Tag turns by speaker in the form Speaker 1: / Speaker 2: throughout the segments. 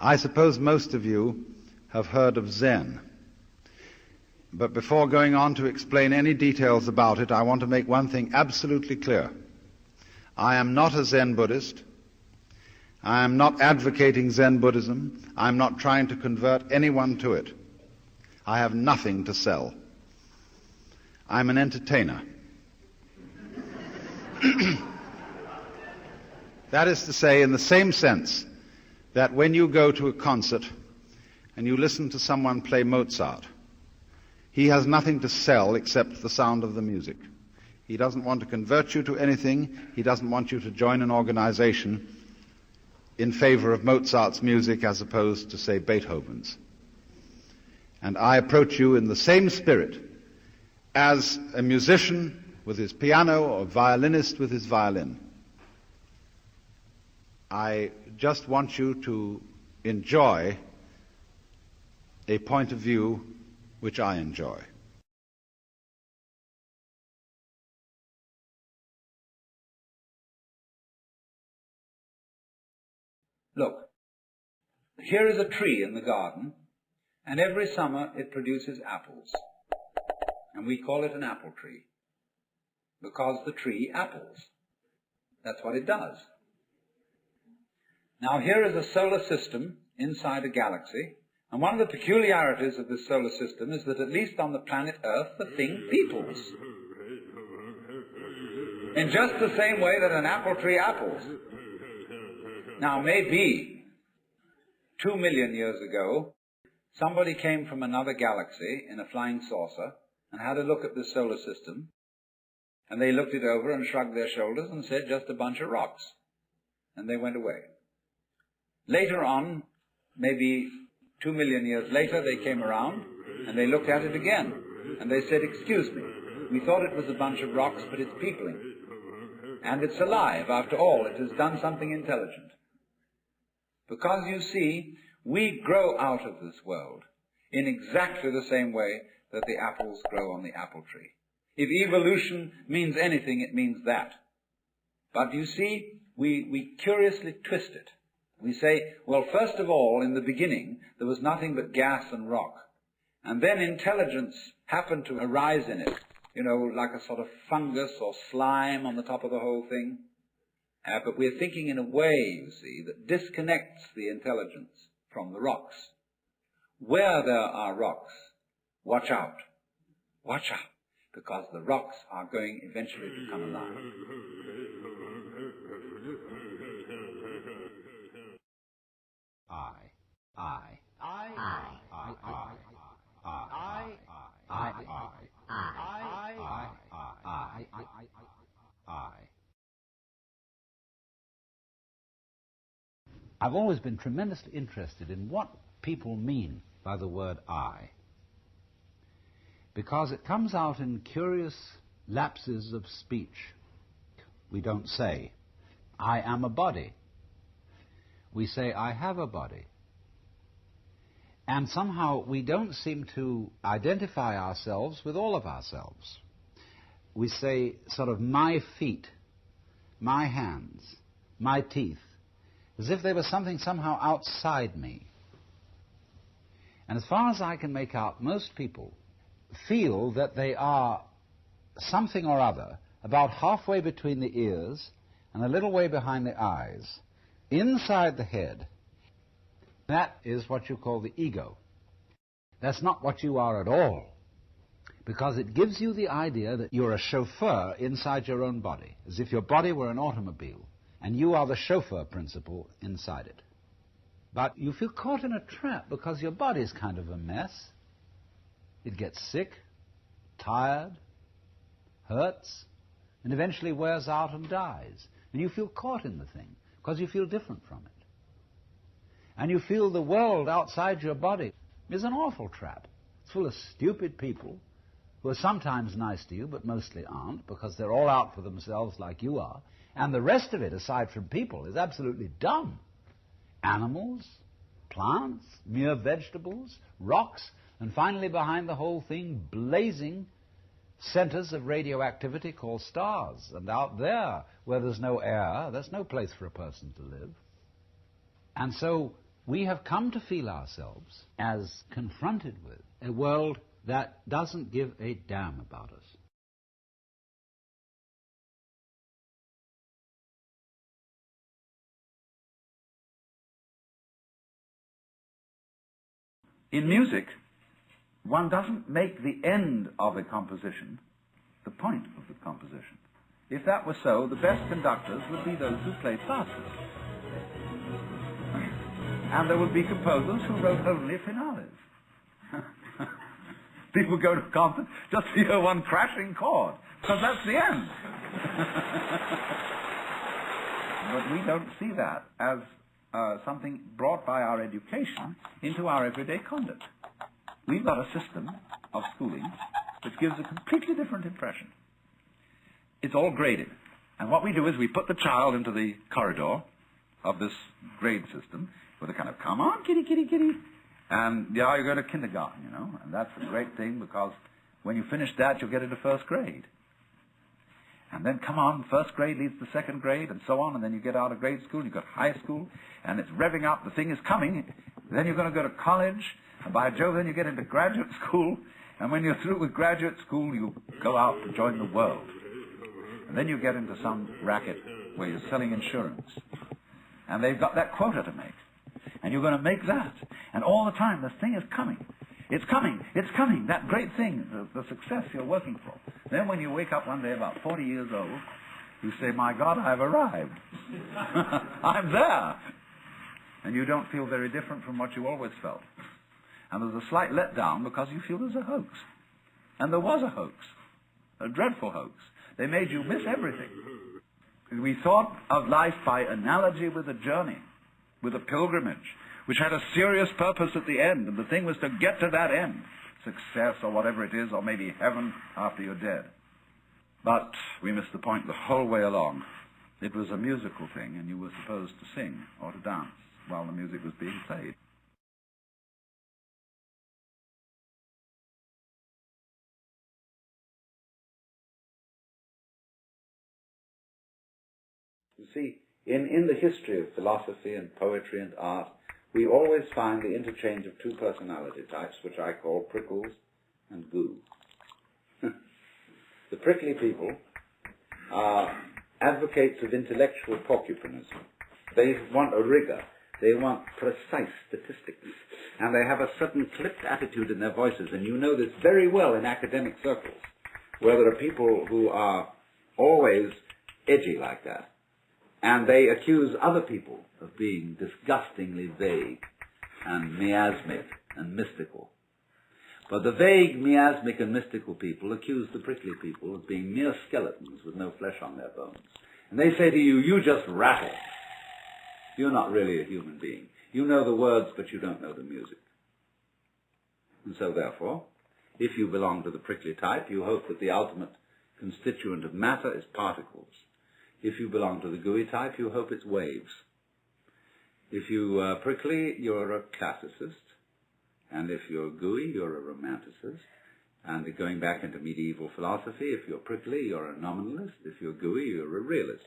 Speaker 1: I suppose most of you have heard of Zen. But before going on to explain any details about it, I want to make one thing absolutely clear. I am not a Zen Buddhist. I am not advocating Zen Buddhism. I'm not trying to convert anyone to it. I have nothing to sell. I'm an entertainer. That is to say, in the same sense that when you go to a concert and you listen to someone play Mozart, he has nothing to sell except the sound of the music. He doesn't want to convert you to anything. He doesn't want you to join an organization in favor of Mozart's music as opposed to, say, Beethoven's. And I approach you in the same spirit as a musician with his piano or a violinist with his violin. I just want you to enjoy a point of view which I enjoy.
Speaker 2: Look, here is a tree in the garden, and every summer it produces apples. And we call it an apple tree, because the tree apples. That's what it does. Now here is a solar system inside a galaxy, and one of the peculiarities of this solar system is that at least on the planet Earth, the thing peoples. In just the same way that an apple tree apples. Now, maybe 2 million years ago, somebody came from another galaxy in a flying saucer and had a look at the solar system, and they looked it over and shrugged their shoulders and said, just a bunch of rocks. And they went away. Later on, maybe 2 million years later, they came around and they looked at it again. And they said, excuse me, we thought it was a bunch of rocks, but it's peopling. And it's alive. After all, it has done something intelligent. Because, you see, we grow out of this world in exactly the same way that the apples grow on the apple tree. If evolution means anything, it means that. But you see, we curiously twist it. We say, well, first of all, in the beginning, there was nothing but gas and rock. And then intelligence happened to arise in it, like a sort of fungus or slime on the top of the whole thing. But we're thinking in a way, you see, that disconnects the intelligence from the rocks. Where there are rocks, watch out. Watch out, because the rocks are going eventually to come alive.
Speaker 3: I've always been tremendously interested in what people mean by the word I, because it comes out in curious lapses of speech. We don't say, I am a body. We say, I have a body. And somehow we don't seem to identify ourselves with all of ourselves. We say sort of my feet, my hands, my teeth, as if they were something somehow outside me. And as far as I can make out, most people feel that they are something or other about halfway between the ears and a little way behind the eyes, inside the head. That is what you call the ego. That's not what you are at all, because it gives you the idea that you're a chauffeur inside your own body, as if your body were an automobile, and you are the chauffeur principle inside it. But you feel caught in a trap because your body's kind of a mess. It gets sick, tired, hurts, and eventually wears out and dies. And you feel caught in the thing because you feel different from it. And you feel the world outside your body is an awful trap. It's full of stupid people who are sometimes nice to you, but mostly aren't, because they're all out for themselves like you are. And the rest of it, aside from people, is absolutely dumb. Animals, plants, mere vegetables, rocks, and finally behind the whole thing, blazing centers of radioactivity called stars. And out there, where there's no air, there's no place for a person to live. And so We have come to feel ourselves as confronted with a world that doesn't give a damn about us.
Speaker 2: In music, one doesn't make the end of a composition the point of the composition. If that were so, the best conductors would be those who played fastest. And there would be composers who wrote only finales. People go to a concert just to hear one crashing chord, because that's the end. But we don't see that as something brought by our education into our everyday conduct. We've got a system of schooling which gives a completely different impression. It's all graded. And what we do is we put the child into the corridor of this grade system with a kind of, come on, kitty, kitty, kitty. And yeah, you go to kindergarten, you know, and that's a great thing because when you finish that, you'll get into first grade. And then, come on, first grade leads to second grade, and so on, and then you get out of grade school, you've got high school, and it's revving up, the thing is coming. Then you're going to go to college, and by Jove, then you get into graduate school, and when you're through with graduate school, you go out to join the world. And then you get into some racket where you're selling insurance. And they've got that quota to make. And you're going to make that. And all the time, this thing is coming. It's coming. It's coming. That great thing, the success you're working for. Then when you wake up one day about 40 years old, you say, my God, I've arrived. I'm there. And you don't feel very different from what you always felt. And there's a slight letdown because you feel there's a hoax. And there was a hoax. A dreadful hoax. They made you miss everything. We thought of life by analogy with a journey, with a pilgrimage, which had a serious purpose at the end, and the thing was to get to that end, success or whatever it is, or maybe heaven after you're dead. But we missed the point the whole way along. It was a musical thing, and you were supposed to sing or to dance while the music was being played. You see, in the history of philosophy and poetry and art, we always find the interchange of two personality types, which I call prickles and goo. The prickly people are advocates of intellectual porcupinism. They want a rigor. They want precise statistics. And they have a certain clipped attitude in their voices. And you know this very well in academic circles, where there are people who are always edgy like that. And they accuse other people of being disgustingly vague and miasmic and mystical. But the vague, miasmic and mystical people accuse the prickly people of being mere skeletons with no flesh on their bones. And they say to you, you just rattle. You're not really a human being. You know the words, but you don't know the music. And so therefore, if you belong to the prickly type, you hope that the ultimate constituent of matter is particles. If you belong to the gooey type, you hope it's waves. If you are prickly, you're a classicist. And if you're gooey, you're a romanticist. And going back into medieval philosophy, if you're prickly, you're a nominalist. If you're gooey, you're a realist.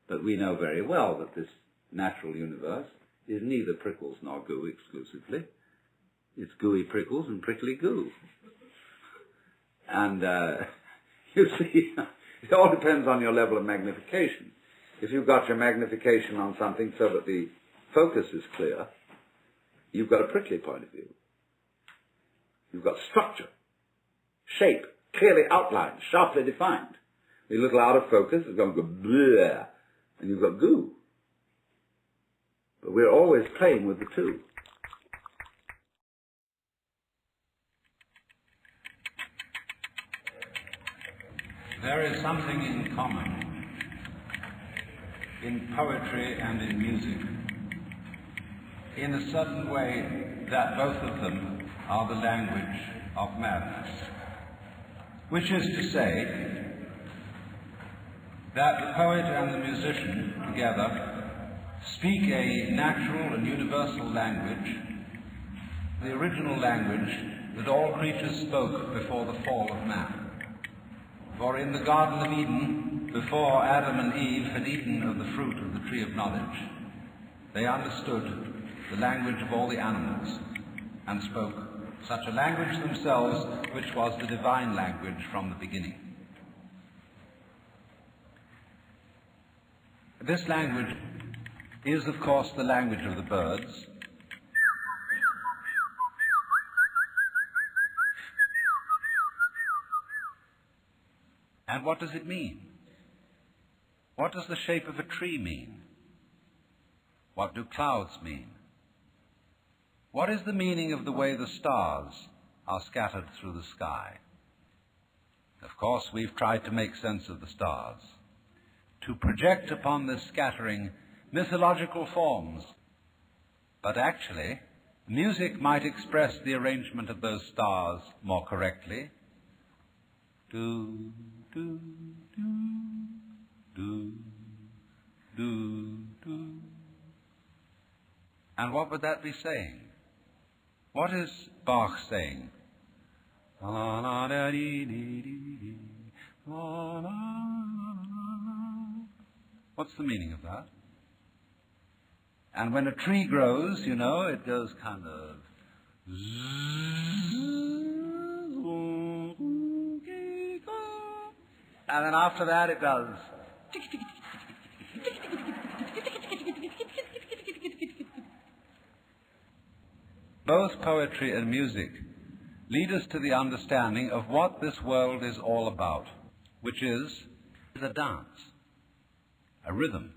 Speaker 2: But we know very well that this natural universe is neither prickles nor goo exclusively. It's gooey prickles and prickly goo. And you see, it all depends on your level of magnification. If you've got your magnification on something so that the focus is clear, you've got a prickly point of view. You've got structure, shape, clearly outlined, sharply defined. A little out of focus is going to go bleh, and you've got goo. But we're always playing with the two.
Speaker 3: There is something in common in poetry and in music, in a certain way that both of them are the language of madness, which is to say that the poet and the musician together speak a natural and universal language, the original language that all creatures spoke before the fall of man. For in the Garden of Eden, before Adam and Eve had eaten of the fruit of the tree of knowledge, they understood
Speaker 2: the language of all the animals, and spoke such a language themselves which was the divine language from the beginning. This language is, of course, the language of the birds. And what does it mean? What does the shape of a tree mean? What do clouds mean? What is the meaning of the way the stars are scattered through the sky? Of course, we've tried to make sense of the stars, to project upon this scattering mythological forms. But actually, music might express the arrangement of those stars more correctly. Do, do, do, do, do, do. And what would that be saying? What is Bach saying? What's the meaning of that? And when a tree grows, you know, it goes kind of... And then after that it does... Both poetry and music lead us to the understanding of what this world is all about, which is a dance, a rhythm.